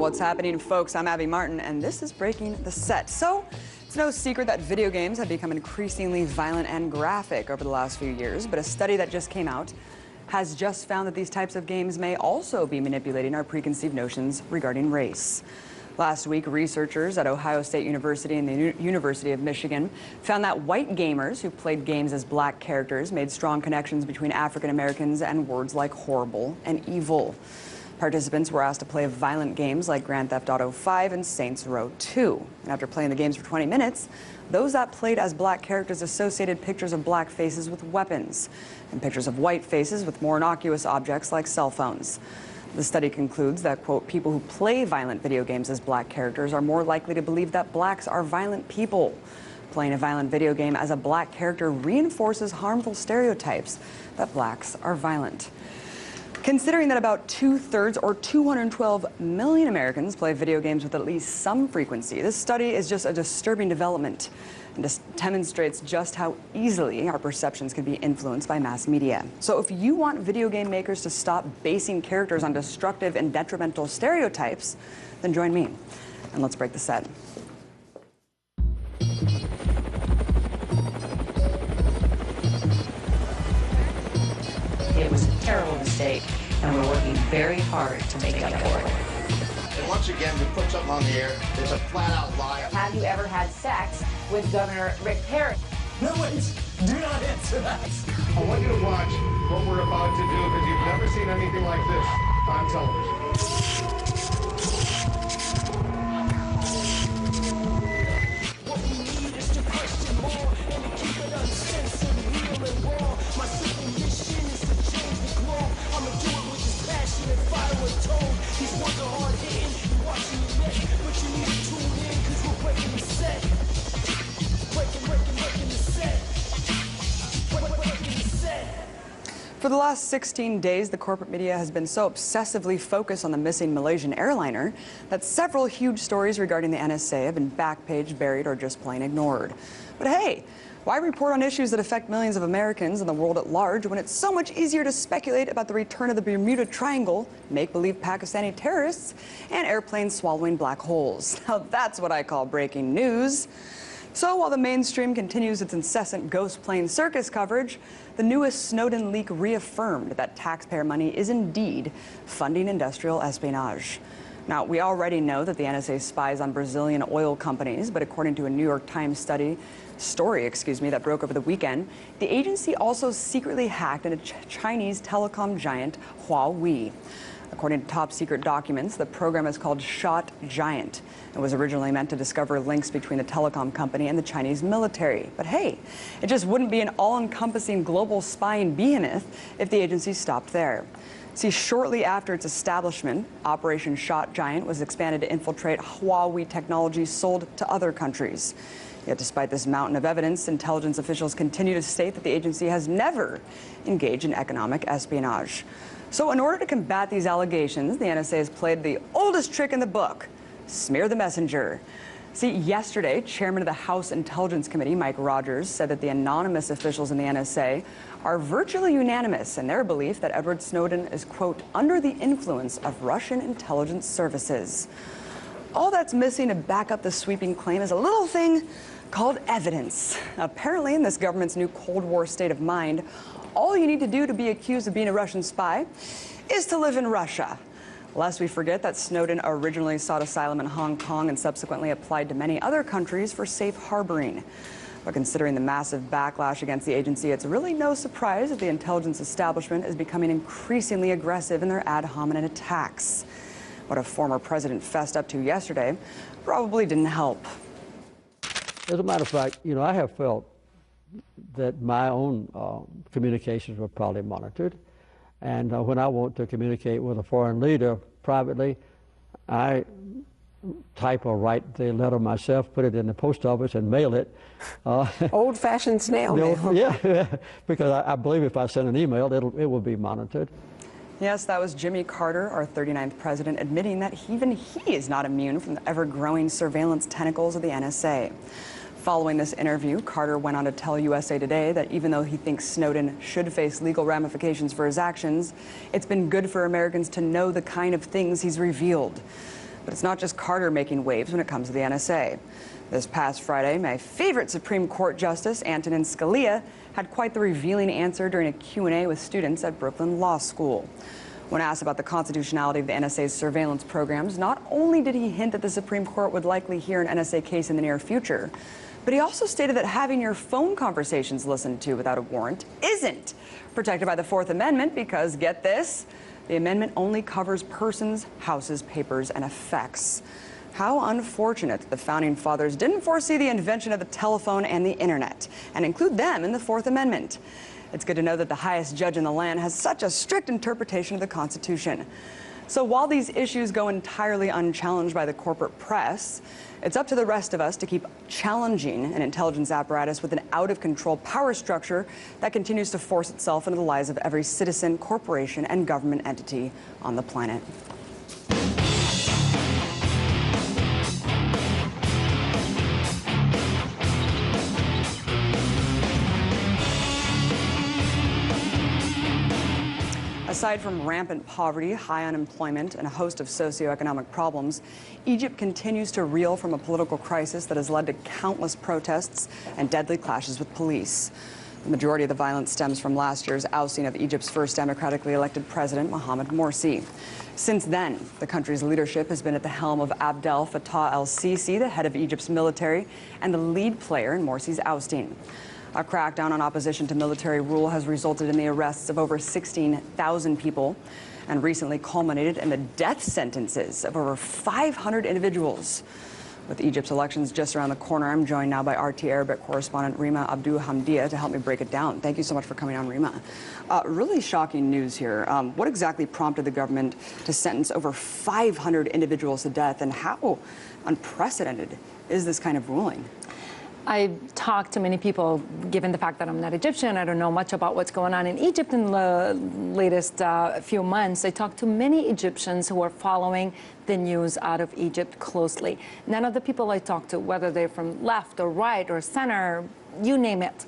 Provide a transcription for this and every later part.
What's happening, folks? I'm Abby Martin, and this is Breaking the Set. So, it's no secret that video games have become increasingly violent and graphic over the last few years, but a study that just came out has just found that these types of games may also be manipulating our preconceived notions regarding race. Last week, researchers at Ohio State University and the University of Michigan found that white gamers who played games as black characters made strong connections between African Americans and words like horrible and evil. Participants were asked to play violent games like Grand Theft Auto 5 and Saints Row 2. And after playing the games for 20 minutes, those that played as black characters associated pictures of black faces with weapons and pictures of white faces with more innocuous objects like cell phones. The study concludes that, quote, people who play violent video games as black characters are more likely to believe that blacks are violent people. Playing a violent video game as a black character reinforces harmful stereotypes that blacks are violent. Considering that about 2/3 or 212 million Americans play video games with at least some frequency, this study is just a disturbing development and just demonstrates just how easily our perceptions can be influenced by mass media. So if you want video game makers to stop basing characters on destructive and detrimental stereotypes, then join me and let's break the set. It was a terrible mistake, and we're working very hard to make up for it. And once again, we put something on the air that's a flat-out lie. Have you ever had sex with Governor Rick Perry? No, wait. Do not answer that. I want you to watch what we're about to do because you've never seen anything like this on television. What we need is to question more and to keep it uncensored, real and raw. My simple mission is to change the globe. I'ma do it with this passion and fire and tone. These words are hard hitting, you watching your neck, but you need to tune in because we're breaking the set. Breaking the set. Breaking the set. For the last 16 days, the corporate media has been so obsessively focused on the missing Malaysian airliner that several huge stories regarding the NSA have been backpage, buried, or just plain ignored. But hey, why report on issues that affect millions of Americans and the world at large when it's so much easier to speculate about the return of the Bermuda Triangle, make-believe Pakistani terrorists, and airplanes swallowing black holes? Now that's what I call breaking news. So while the mainstream continues its incessant ghost plane circus coverage, the newest Snowden leak reaffirmed that taxpayer money is indeed funding industrial espionage. Now, we already know that the NSA spies on Brazilian oil companies, but according to a New York Times story that broke over the weekend, the agency also secretly hacked into Chinese telecom giant Huawei. According to top-secret documents, the program is called Shot Giant. It was originally meant to discover links between the telecom company and the Chinese military. But hey, it just wouldn't be an all-encompassing global spying behemoth if the agency stopped there. See, shortly after its establishment, Operation Shot Giant was expanded to infiltrate Huawei technology sold to other countries. Yet despite this mountain of evidence, intelligence officials continue to state that the agency has never engaged in economic espionage. So in order to combat these allegations, the NSA has played the oldest trick in the book: smear the messenger. See, yesterday, Chairman of the House Intelligence Committee, Mike Rogers, said that the anonymous officials in the NSA are virtually unanimous in their belief that Edward Snowden is, quote, under the influence of Russian intelligence services. All that's missing to back up the sweeping claim is a little thing called evidence. Apparently, in this government's new Cold War state of mind, all you need to do to be accused of being a Russian spy is to live in Russia. Lest we forget that Snowden originally sought asylum in Hong Kong and subsequently applied to many other countries for safe harboring. But considering the massive backlash against the agency, it's really no surprise that the intelligence establishment is becoming increasingly aggressive in their ad hominem attacks. What a former president fessed up to yesterday probably didn't help. As a matter of fact, I have felt that my own communications were probably monitored. And when I want to communicate with a foreign leader privately, I type or write the letter myself, put it in the post office, and mail it. Old-fashioned snail mail. Yeah, because I believe if I send an email, it will be monitored. Yes, that was Jimmy Carter, our 39th president, admitting that even he is not immune from the ever-growing surveillance tentacles of the NSA. Following this interview, Carter went on to tell USA Today that even though he thinks Snowden should face legal ramifications for his actions, it's been good for Americans to know the kind of things he's revealed. But it's not just Carter making waves when it comes to the NSA. This past Friday, my favorite Supreme Court Justice, Antonin Scalia, had quite the revealing answer during a Q&A with students at Brooklyn Law School. When asked about the constitutionality of the NSA's surveillance programs, not only did he hint that the Supreme Court would likely hear an NSA case in the near future, but he also stated that having your phone conversations listened to without a warrant isn't protected by the Fourth Amendment because, get this, the amendment only covers persons, houses, papers, and effects. How unfortunate that the Founding Fathers didn't foresee the invention of the telephone and the internet and include them in the Fourth Amendment. It's good to know that the highest judge in the land has such a strict interpretation of the Constitution. So while these issues go entirely unchallenged by the corporate press, it's up to the rest of us to keep challenging an intelligence apparatus with an out-of-control power structure that continues to force itself into the lives of every citizen, corporation, and government entity on the planet. Aside from rampant poverty, high unemployment, and a host of socioeconomic problems, Egypt continues to reel from a political crisis that has led to countless protests and deadly clashes with police. The majority of the violence stems from last year's ousting of Egypt's first democratically elected president, Mohamed Morsi. Since then, the country's leadership has been at the helm of Abdel Fattah el-Sisi, the head of Egypt's military and the lead player in Morsi's ousting. A crackdown on opposition to military rule has resulted in the arrests of over 16,000 people and recently culminated in the death sentences of over 500 individuals. With Egypt's elections just around the corner, I'm joined now by RT Arabic correspondent Rima Abdul Hamdia to help me break it down. Thank you so much for coming on, Rima. Really shocking news here. What exactly prompted the government to sentence over 500 individuals to death, and how unprecedented is this kind of ruling? I've talked to many people, given the fact that I'm not Egyptian, I don't know much about what's going on in Egypt in the latest few months. I talked to many Egyptians who are following the news out of Egypt closely. None of the people I talked to, whether they're from left or right or center, you name it,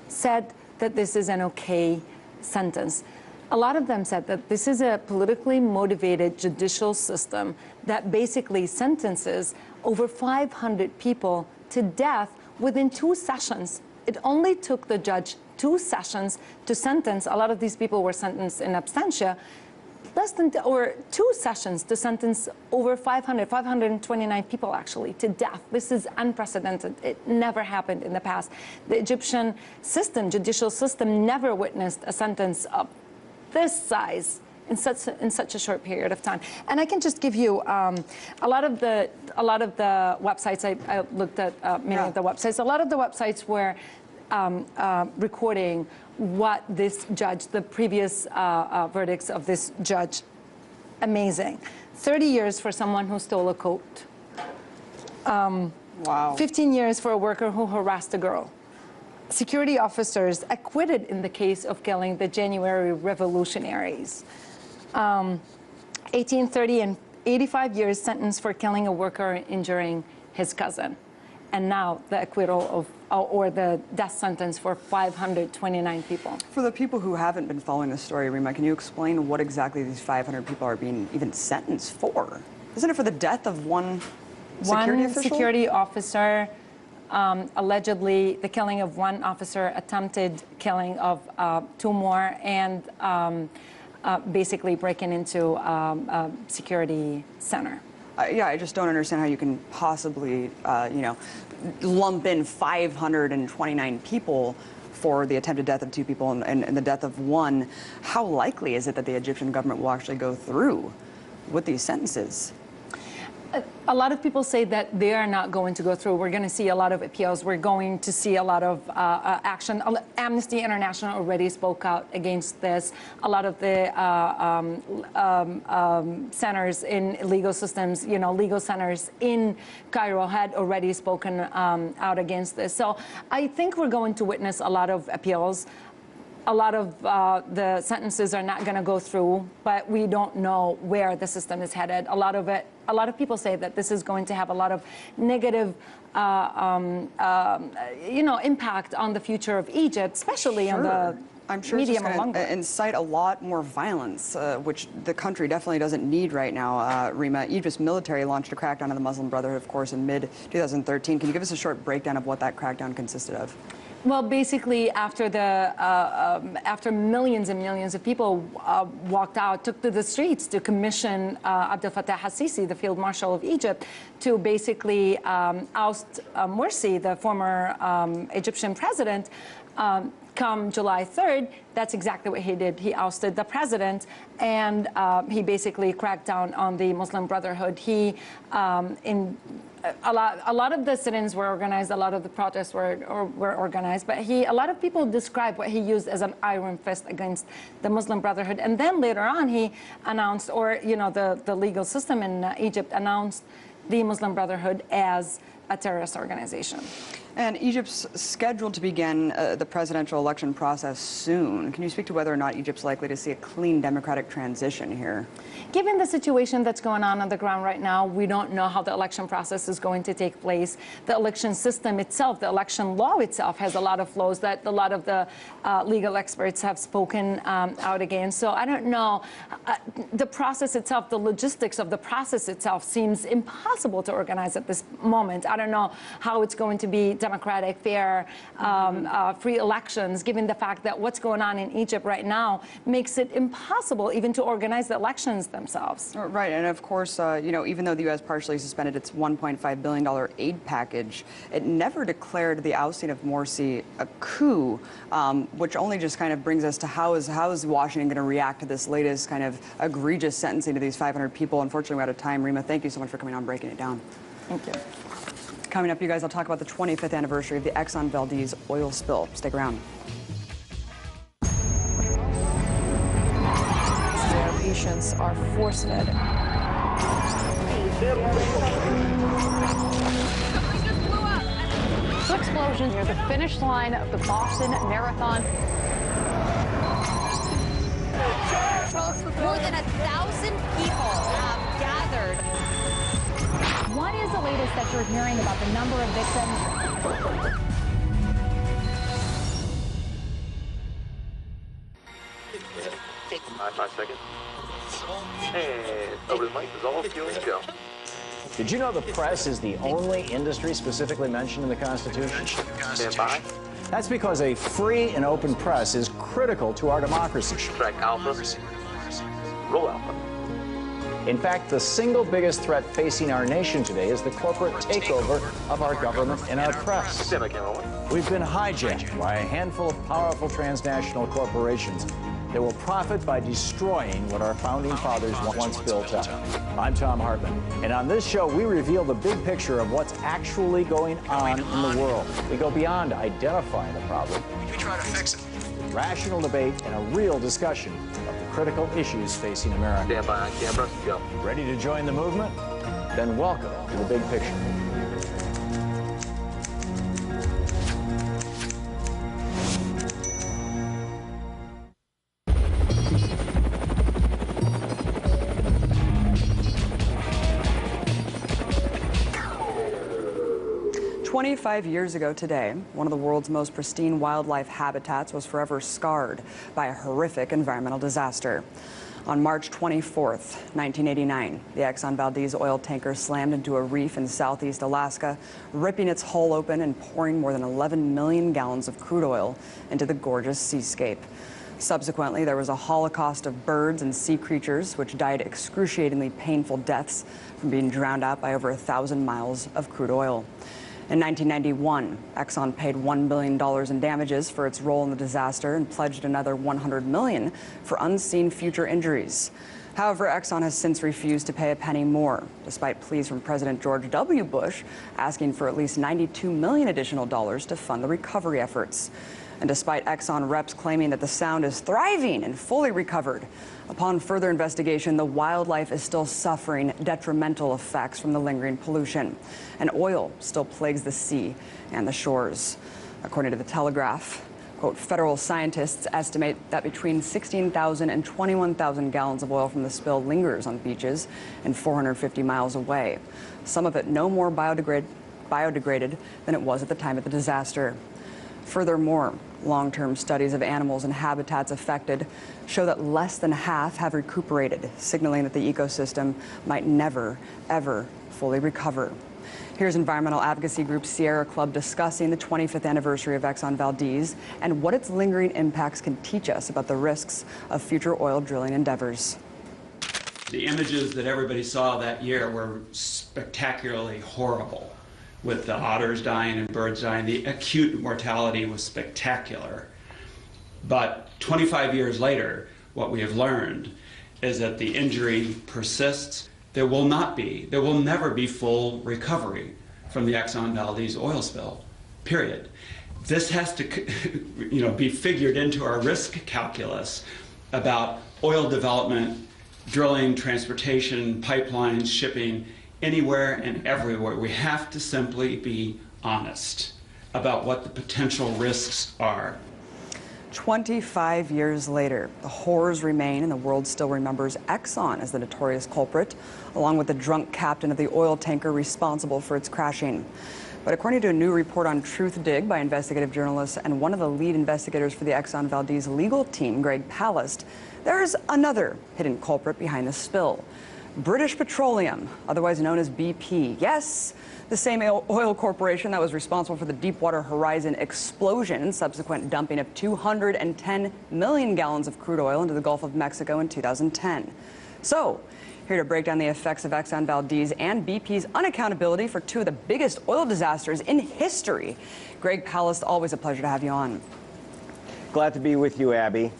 said that this is an okay sentence. A lot of them said that this is a politically motivated judicial system that basically sentences over 500 people to death within 2 sessions. It only took the judge 2 sessions to sentence. A lot of these people were sentenced in absentia. Or 2 sessions to sentence over 529 people actually to death. This is unprecedented. It never happened in the past. The Egyptian system, judicial system, never witnessed a sentence of this size in such a short period of time. And I can just give you a lot of the websites. I looked at many of the websites. A lot of the websites were recording what this judge, the previous verdicts of this judge. Amazing. 30 years for someone who stole a coat. Wow. 15 years for a worker who harassed a girl. Security officers acquitted in the case of killing the January revolutionaries. 1830 and 85 years sentenced for killing a worker and injuring his cousin. And now the acquittal of, or the death sentence for 529 people. For the people who haven't been following this story, Rima, can you explain what exactly these 500 people are being even sentenced for? Isn't it for the death of one security official? One security officer, allegedly the killing of one officer, attempted killing of 2 more, and basically breaking into a security center. Yeah, I just don't understand how you can possibly, lump in 529 people for the attempted death of 2 people and the death of 1. How likely is it that the Egyptian government will actually go through with these sentences? A lot of people say that they are not going to go through. We're going to see a lot of appeals. We're going to see a lot of action. Amnesty International already spoke out against this. A lot of the centers in legal systems, legal centers in Cairo had already spoken out against this. So I think we're going to witness a lot of appeals. A lot of the sentences are not going to go through, but we don't know where the system is headed. A lot of people say that this is going to have a lot of negative, impact on the future of Egypt, especially on the I'm sure it's just going to incite a lot more violence, which the country definitely doesn't need right now, Rima. Egypt's military launched a crackdown on the Muslim Brotherhood, of course, in mid-2013. Can you give us a short breakdown of what that crackdown consisted of? Well, basically, after millions and millions of people walked out, took to the streets to commission Abdel Fattah al-Sisi, the field marshal of Egypt, to basically oust Morsi, the former Egyptian president, come July 3rd, that's exactly what he did. He ousted the president, and he basically cracked down on the Muslim Brotherhood. A lot of the sit-ins were organized, a lot of the protests were organized, but a lot of people describe what he used as an iron fist against the Muslim Brotherhood. And then later on, he announced, or the legal system in Egypt announced the Muslim Brotherhood as a terrorist organization. And Egypt's scheduled to begin the presidential election process soon. Can you speak to whether or not Egypt's likely to see a clean democratic transition here? Given the situation that's going on the ground right now, we don't know how the election process is going to take place. The election system itself, the election law itself, has a lot of flaws that a lot of the legal experts have spoken out against. So I don't know. The process itself, the logistics of the process itself seems impossible to organize at this moment. I don't know how it's going to be democratic, fair, free elections, given the fact that what's going on in Egypt right now makes it impossible even to organize the elections themselves. Right, and of course, even though the U.S. partially suspended its $1.5 billion aid package, it never declared the ousting of Morsi a coup, which only just kind of brings us to how is Washington going to react to this latest kind of egregious sentencing to these 500 people. Unfortunately, we're out of time. Rima, thank you so much for coming on, breaking it down. Thank you. Coming up, you guys, I'll talk about the 25th anniversary of the Exxon Valdezs oil spill. Stick around. Their patients are force-fed. Explosion near the finish line of the Boston Marathon. More than 1,000 people have gathered. What is the latest that you're hearing about the number of victims? 5 seconds. And over the mic is all fuel to go. Did you know the press is the only industry specifically mentioned in the Constitution? Stand by. That's because a free and open press is critical to our democracy. Track Alpha. Roll Alpha. In fact, the single biggest threat facing our nation today is the corporate takeover of our government and our press. Stand by, camera 1. We've been hijacked by a handful of powerful transnational corporations that will profit by destroying what our founding fathers once built up. I'm Tom Hartman, and on this show, we reveal the big picture of what's actually going on in the world. We go beyond identifying the problem. We try to fix it. Rational debate and a real discussion of the critical issues facing America. Stand by on camera, go. Ready to join the movement? Then welcome to the big picture. 25 years ago today, one of the world's most pristine wildlife habitats was forever scarred by a horrific environmental disaster. On March 24th, 1989, the Exxon Valdezs oil tanker slammed into a reef in southeast Alaska, ripping its hull open and pouring more than 11 million gallons of crude oil into the gorgeous seascape. Subsequently, there was a holocaust of birds and sea creatures which died excruciatingly painful deaths from being drowned out by over 1,000 miles of crude oil. In 1991, Exxon paid $1 billion in damages for its role in the disaster and pledged another $100 million for unseen future injuries. However, Exxon has since refused to pay a penny more, despite pleas from President George W. Bush asking for at least $92 million additional dollars to fund the recovery efforts. And despite Exxon reps claiming that the sound is thriving and fully recovered, upon further investigation, the wildlife is still suffering detrimental effects from the lingering pollution, and oil still plagues the sea and the shores. According to The Telegraph, quote, federal scientists estimate that between 16,000 and 21,000 gallons of oil from the spill lingers on beaches and 450 miles away, some of it no more biodegraded than it was at the time of the disaster. Furthermore, long-term studies of animals and habitats affected show that less than half have recuperated, signaling that the ecosystem might never, ever fully recover. Here's environmental advocacy group Sierra Club discussing the 25th anniversary of Exxon Valdezs and what its lingering impacts can teach us about the risks of future oil drilling endeavors. The images that everybody saw that year were spectacularly horrible, with the otters dying and birds dying. The acute mortality was spectacular. But 25 years later, what we have learned is that the injury persists. There will never be full recovery from the Exxon Valdez oil spill, period. This has to be figured into our risk calculus about oil development, drilling, transportation, pipelines, shipping, anywhere and everywhere. We have to simply be honest about what the potential risks are. 25 years later, the horrors remain and the world still remembers Exxon as the notorious culprit, along with the drunk captain of the oil tanker responsible for its crashing. But according to a new report on Truth Dig by investigative journalists and one of the lead investigators for the Exxon Valdez legal team, Greg Palast, there's another hidden culprit behind the spill. British Petroleum, otherwise known as BP. Yes, the same oil corporation that was responsible for the Deepwater Horizon explosion and subsequent dumping of 210 million gallons of crude oil into the Gulf of Mexico in 2010. So, here to break down the effects of Exxon Valdez and BP's unaccountability for two of the biggest oil disasters in history, Greg Palast, always a pleasure to have you on. Glad to be with you, Abby.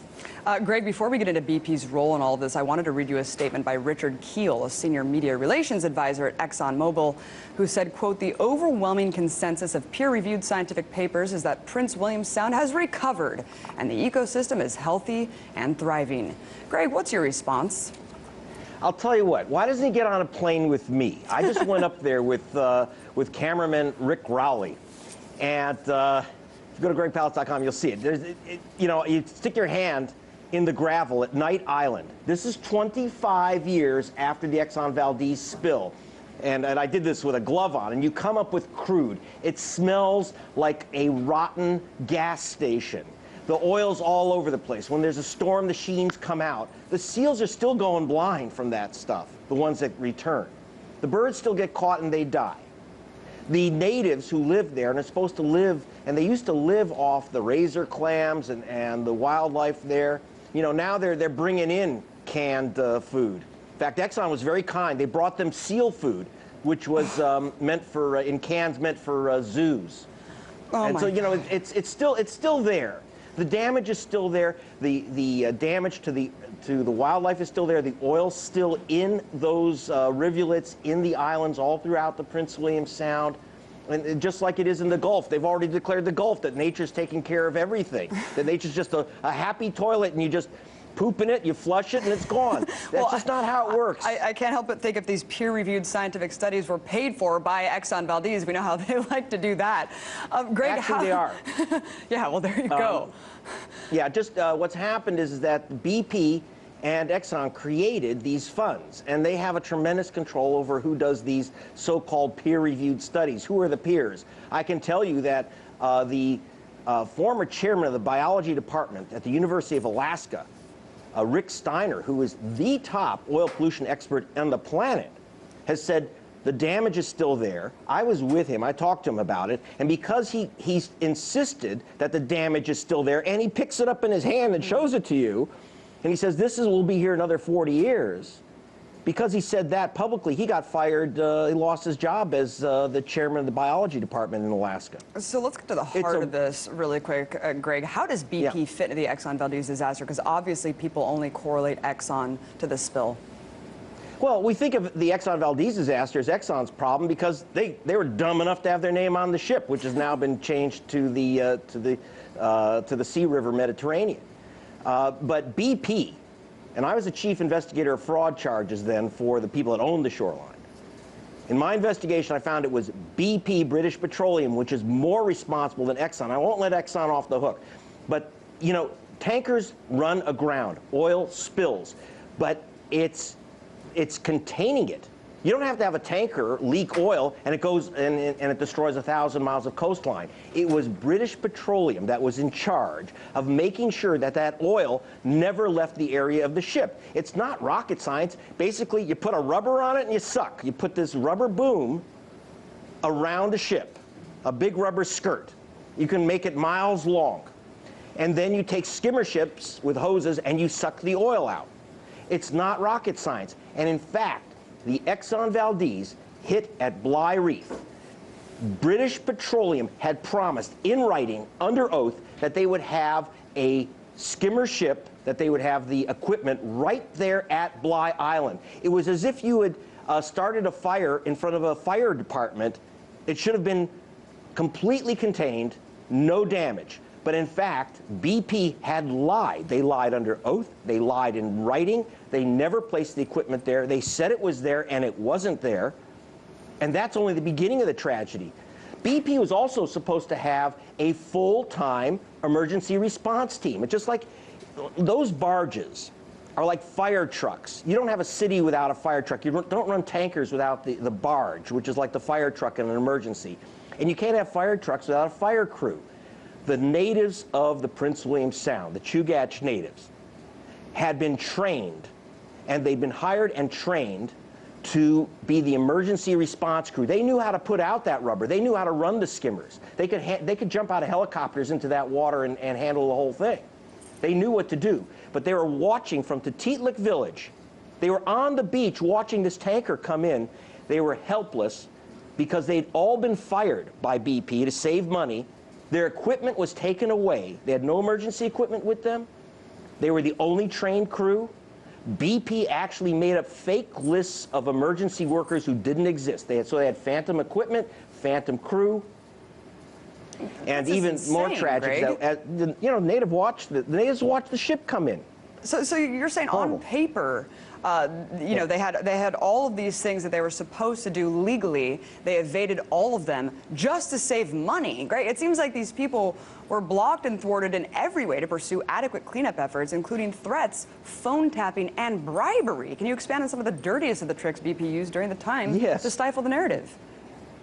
Greg, before we get into BP's role in all of this, I wanted to read you a statement by Richard Keel, a senior media relations advisor at ExxonMobil, who said, quote, "The overwhelming consensus of peer-reviewed scientific papers is that Prince William Sound has recovered and the ecosystem is healthy and thriving." Greg, what's your response? I'll tell you what, why doesn't he get on a plane with me? I just went up there with cameraman Rick Rowley, and if you go to gregpalast.com, you'll see it. You stick your hand in the gravel at Knight Island. This is 25 years after the Exxon Valdez spill. And I did this with a glove on, and you come up with crude. It smells like a rotten gas station. The oil's all over the place. When there's a storm, the sheens come out. The seals are still going blind from that stuff, the ones that return. The birds still get caught and they die. The natives who live there and are supposed to live, and they used to live off the razor clams and the wildlife there, now they're bringing in canned food. In fact, Exxon was very kind. They brought them seal food, which was meant for, in cans meant for zoos. And so, it's still there. The damage is still there. The damage to the wildlife is still there. The oil's still in those rivulets in the islands all throughout the Prince William Sound. And just like it is in the Gulf, they've already declared the Gulf that nature's taking care of everything. That nature's just a happy toilet, and you just poop in it, you flush it, and it's gone. That's just not how it works. I can't help but think if these peer-reviewed scientific studies were paid for by Exxon Valdez, we know how they like to do that. Greg, actually, they are. Yeah, well, there you go. Yeah, just what's happened is that BP and Exxon created these funds, and they have a tremendous control over who does these so-called peer-reviewed studies. Who are the peers? I can tell you that the former chairman of the biology department at the University of Alaska, Rick Steiner, who is the top oil pollution expert on the planet, has said the damage is still there. I was with him. I talked to him about it. And because he insisted that the damage is still there, and he picks it up in his hand and shows it to you, and he says, will be here another 40 years. Because he said that publicly, he got fired. He lost his job as the chairman of the biology department in Alaska. So let's get to the heart of this really quick, Greg. How does BP fit into the Exxon Valdez disaster? Because obviously people only correlate Exxon to this spill. Well, we think of the Exxon Valdez disaster as Exxon's problem because they were dumb enough to have their name on the ship, which has now been changed to the Sea River Mediterranean. But BP, and I was the chief investigator of fraud charges then for the people that owned the shoreline. In my investigation, I found it was BP, British Petroleum, which is more responsible than Exxon. I won't let Exxon off the hook. But, tankers run aground. Oil spills. But it's containing it. You don't have to have a tanker leak oil and it goes and it destroys 1,000 miles of coastline. It was British Petroleum that was in charge of making sure that that oil never left the area of the ship. It's not rocket science. Basically, you put a rubber on it and you suck. You put this rubber boom around the ship, a big rubber skirt. You can make it miles long. And then you take skimmer ships with hoses and you suck the oil out. It's not rocket science. And in fact, the Exxon Valdezs hit at Bly Reef. British Petroleum had promised in writing, under oath, that they would have a skimmer ship, that they would have the equipment right there at Bly Island. It was as if you had started a fire in front of a fire department. It should have been completely contained, no damage. But in fact, BP had lied. They lied under oath. They lied in writing. They never placed the equipment there. They said it was there, and it wasn't there. And that's only the beginning of the tragedy. BP was also supposed to have a full-time emergency response team. It's just like those barges are like fire trucks. You don't have a city without a fire truck. You don't run tankers without the barge, which is like the fire truck in an emergency. And you can't have fire trucks without a fire crew. The natives of the Prince William Sound, the Chugach natives, had been trained, and they'd been hired and trained to be the emergency response crew. They knew how to put out that rubber. They knew how to run the skimmers. They could jump out of helicopters into that water and handle the whole thing. They knew what to do. But they were watching from Tititlik village. They were on the beach watching this tanker come in. They were helpless because they'd all been fired by BP to save money. Their equipment was taken away. They had no emergency equipment with them. They were the only trained crew. BP actually made up fake lists of emergency workers who didn't exist. So they had phantom equipment, phantom crew, and even insane, more tragic. The natives watched the ship come in. So you're saying on paper, they had all of these things that they were supposed to do legally. They evaded all of them just to save money. Great. It seems like these people were blocked and thwarted in every way to pursue adequate cleanup efforts, including threats, phone tapping, and bribery. Can you expand on some of the dirtiest of the tricks BP used during the time to stifle the narrative?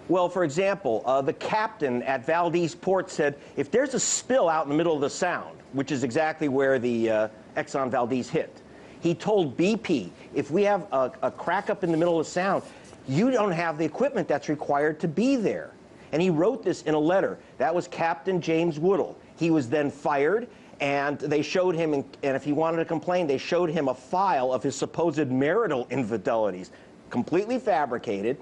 Well, for example, the captain at Valdezs Port said, if there's a spill out in the middle of the Sound, which is exactly where the Exxon Valdezs hit, he told BP, if we have a crack up in the middle of the Sound, you don't have the equipment that's required to be there. And he wrote this in a letter. That was Captain James Woodall. He was then fired, and they showed him, and if he wanted to complain, they showed him a file of his supposed marital infidelities, completely fabricated.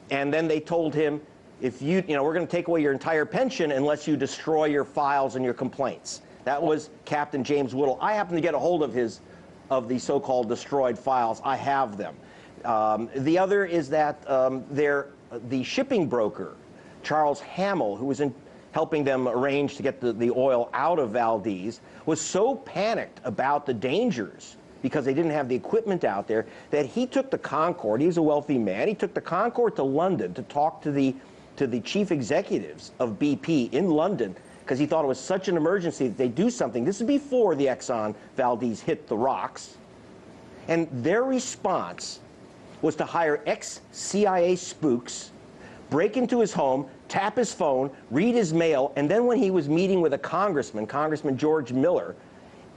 And then they told him, if we're going to take away your entire pension unless you destroy your files and your complaints. That was Captain James Woodall. I happen to get a hold of the so-called destroyed files. I have them. The other is that the shipping broker, Charles Hamill, who was helping them arrange to get the oil out of Valdezs, was so panicked about the dangers because they didn't have the equipment out there that he took the Concorde. He was a wealthy man. He took the Concorde to London to talk to the chief executives of BP in London because he thought it was such an emergency that they do something. This is before the Exxon Valdezs hit the rocks. And their response was to hire ex-CIA spooks, break into his home, tap his phone, read his mail, and then when he was meeting with a congressman, Congressman George Miller,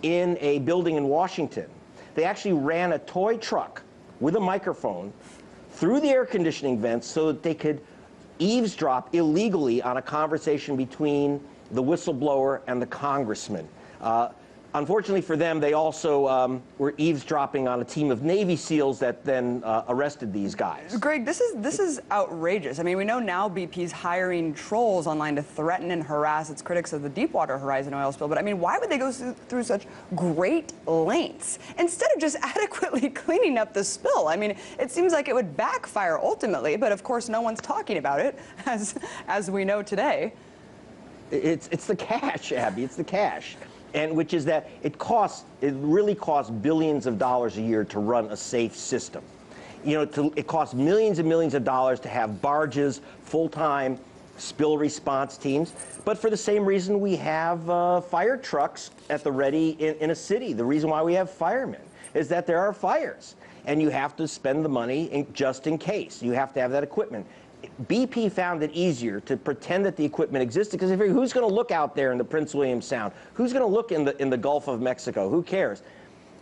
in a building in Washington, they actually ran a toy truck with a microphone through the air conditioning vents so that they could eavesdrop illegally on a conversation between the whistleblower and the congressman. Unfortunately for them, they also were eavesdropping on a team of Navy SEALs that then arrested these guys. Greg, this is outrageous. I mean, we know now BP's hiring trolls online to threaten and harass its critics of the Deepwater Horizon oil spill. But I mean, why would they go through such great lengths instead of just adequately cleaning up the spill? I mean, it seems like it would backfire ultimately, but of course no one's talking about it, as we know today. It's the cash, Abby. It's the cash. And which is that it really costs billions of dollars a year to run a safe system. It costs millions and millions of dollars to have barges, full-time spill response teams. But for the same reason we have fire trucks at the ready in a city, the reason why we have firemen. is that there are fires, and you have to spend the money just in case. You have to have that equipment. BP found it easier to pretend that the equipment existed because who's going to look out there in the Prince William Sound? Who's going to look in the Gulf of Mexico? Who cares?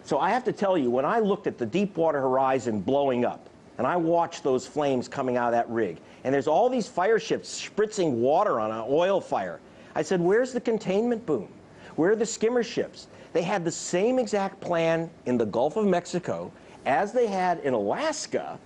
So I have to tell you, when I looked at the Deepwater Horizon blowing up, and I watched those flames coming out of that rig, and there's all these fire ships spritzing water on an oil fire, I said, where's the containment boom? Where are the skimmer ships? They had the same exact plan in the Gulf of Mexico as they had in Alaska,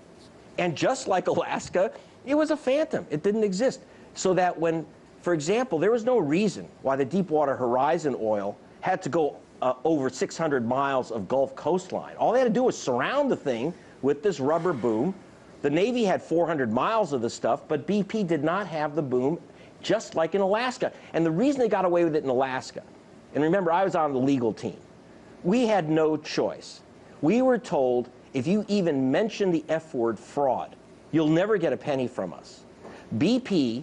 and just like Alaska, it was a phantom. It didn't exist. So that when, for example, there was no reason why the Deepwater Horizon oil had to go over 600 miles of Gulf coastline. All they had to do was surround the thing with this rubber boom. The Navy had 400 miles of the stuff, but BP did not have the boom, just like in Alaska. And the reason they got away with it in Alaska, and remember, I was on the legal team, we had no choice. We were told, if you even mention the F word, fraud, you'll never get a penny from us. BP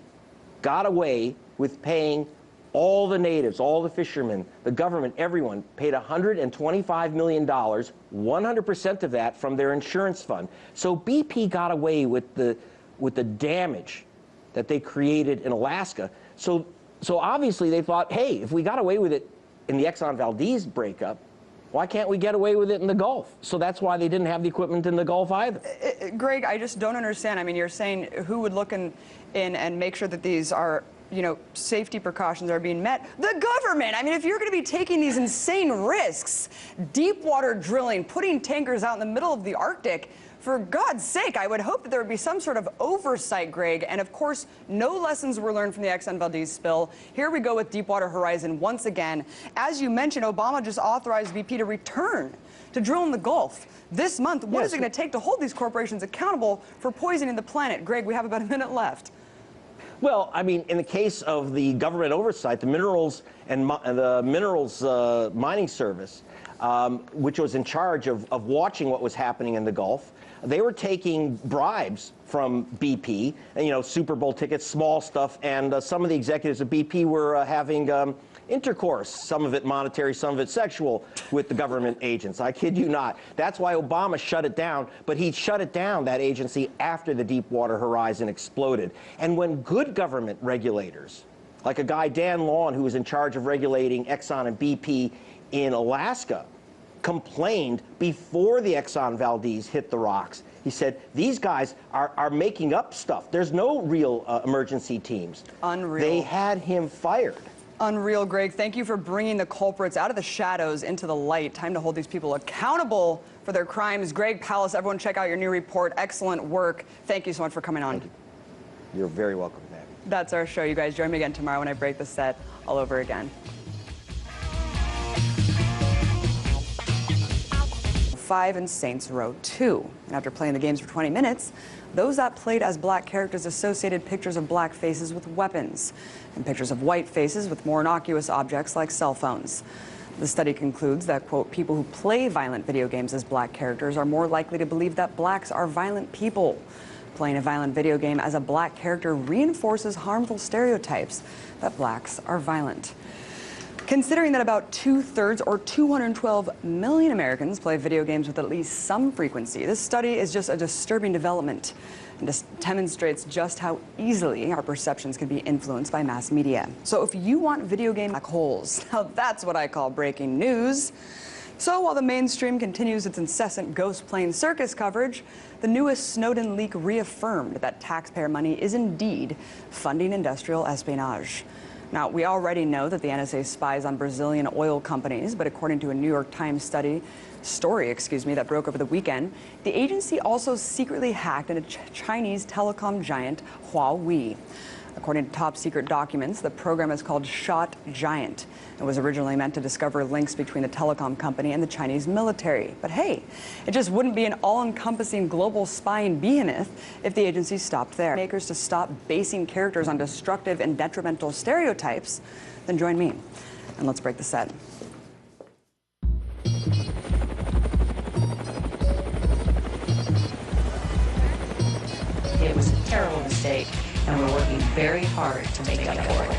got away with paying all the natives, all the fishermen, the government, everyone paid $125 million, 100% of that from their insurance fund. So BP got away with the damage that they created in Alaska. So obviously they thought, hey, if we got away with it in the Exxon Valdezs breakup, why can't we get away with it in the Gulf? So that's why they didn't have the equipment in the Gulf either. Greg, I just don't understand. I mean, you're saying who would look in and make sure that these are, you know, safety precautions are being met? The government! I mean, if you're going to be taking these insane risks, deep water drilling, putting tankers out in the middle of the Arctic, for God's sake, I would hope that there would be some sort of oversight, Greg. And of course, no lessons were learned from the Exxon Valdez spill. Here we go with Deepwater Horizon once again. As you mentioned, Obama just authorized BP to return to drill in the Gulf this month. What is it going to take to hold these corporations accountable for poisoning the planet? Greg, we have about a minute left. Well, I mean, in the case of the government oversight, the Minerals and Mining Service, which was in charge of watching what was happening in the Gulf, they were taking bribes from BP, and, you know, Super Bowl tickets, small stuff, and some of the executives of BP were having intercourse, some of it monetary, some of it sexual, with the government agents. I kid you not. That's why Obama shut it down, but he shut it down, that agency, after the Deepwater Horizon exploded. And when good government regulators, like a guy, Dan Lawn, who was in charge of regulating Exxon and BP in Alaska, complained before the Exxon Valdez hit the rocks. He said, these guys are making up stuff. There's no real emergency teams. Unreal. They had him fired. Unreal, Greg. Thank you for bringing the culprits out of the shadows into the light. Time to hold these people accountable for their crimes. Greg Palast, everyone check out your new report. Excellent work. Thank you so much for coming on. Thank you. You're very welcome, Abby. That's our show, you guys. Join me again tomorrow when I break the set all over again. 5 in Saints Row 2. And after playing the games for 20 minutes, those that played as black characters associated pictures of black faces with weapons and pictures of white faces with more innocuous objects like cell phones. The study concludes that, quote, people who play violent video games as black characters are more likely to believe that blacks are violent people. Playing a violent video game as a black character reinforces harmful stereotypes that blacks are violent. Considering that about 2/3 or 212 million Americans play video games with at least some frequency, this study is just a disturbing development and just demonstrates just how easily our perceptions can be influenced by mass media. So if you want video game black holes, now that's what I call breaking news. So while the mainstream continues its incessant ghost plane circus coverage, the newest Snowden leak reaffirmed that taxpayer money is indeed funding industrial espionage. Now, we already know that the NSA spies on Brazilian oil companies, but according to a New York Times story that broke over the weekend, the agency also secretly hacked into Chinese telecom giant Huawei. According to top secret documents, the program is called Shot Giant. It was originally meant to discover links between the telecom company and the Chinese military. But hey, it just wouldn't be an all-encompassing global spying behemoth if the agency stopped there. Makers to stop basing characters on destructive and detrimental stereotypes, then join me and let's break the set. It was a terrible mistake, and we're working very hard to make up for it.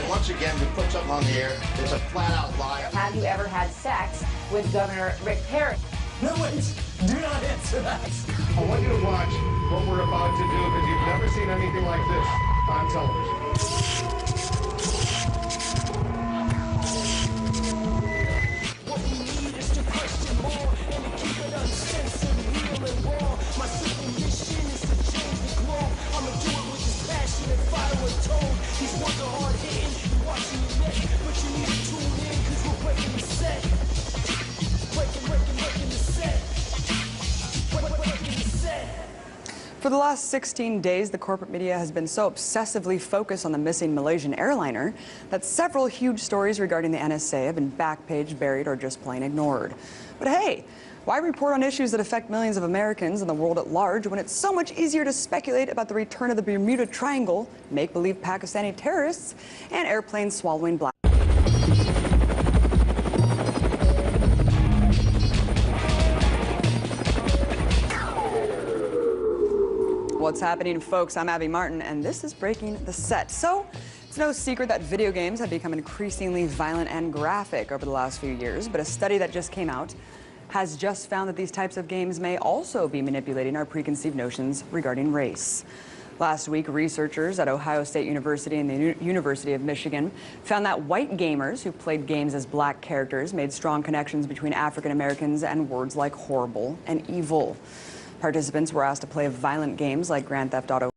Once again, we put something on the air. It's a flat-out lie. Have you ever had sex with Governor Rick Perry? No, wait. Do not answer that. I want you to watch what we're about to do because you've never seen anything like this on television. What we need is to question more and to keep it uncensored, real and raw. My simple mission is to change the globe. I'ma do it with this passion and fire and tone. These words are hard hitting, you watching your neck, but you need to tune in because we're breaking the set. Breaking the set. Breaking the set. For the last 16 days, the corporate media has been so obsessively focused on the missing Malaysian airliner that several huge stories regarding the NSA have been backpage buried or just plain ignored. But hey, why report on issues that affect millions of Americans and the world at large when it's so much easier to speculate about the return of the Bermuda Triangle, make-believe Pakistani terrorists, and airplanes swallowing black. What's happening, folks? I'm Abby Martin, and this is Breaking the Set. So, it's no secret that video games have become increasingly violent and graphic over the last few years, but a study that just came out has just found that these types of games may also be manipulating our preconceived notions regarding race. Last week, researchers at Ohio State University and the University of Michigan found that white gamers who played games as black characters made strong connections between African Americans and words like horrible and evil. Participants were asked to play violent games like Grand Theft Auto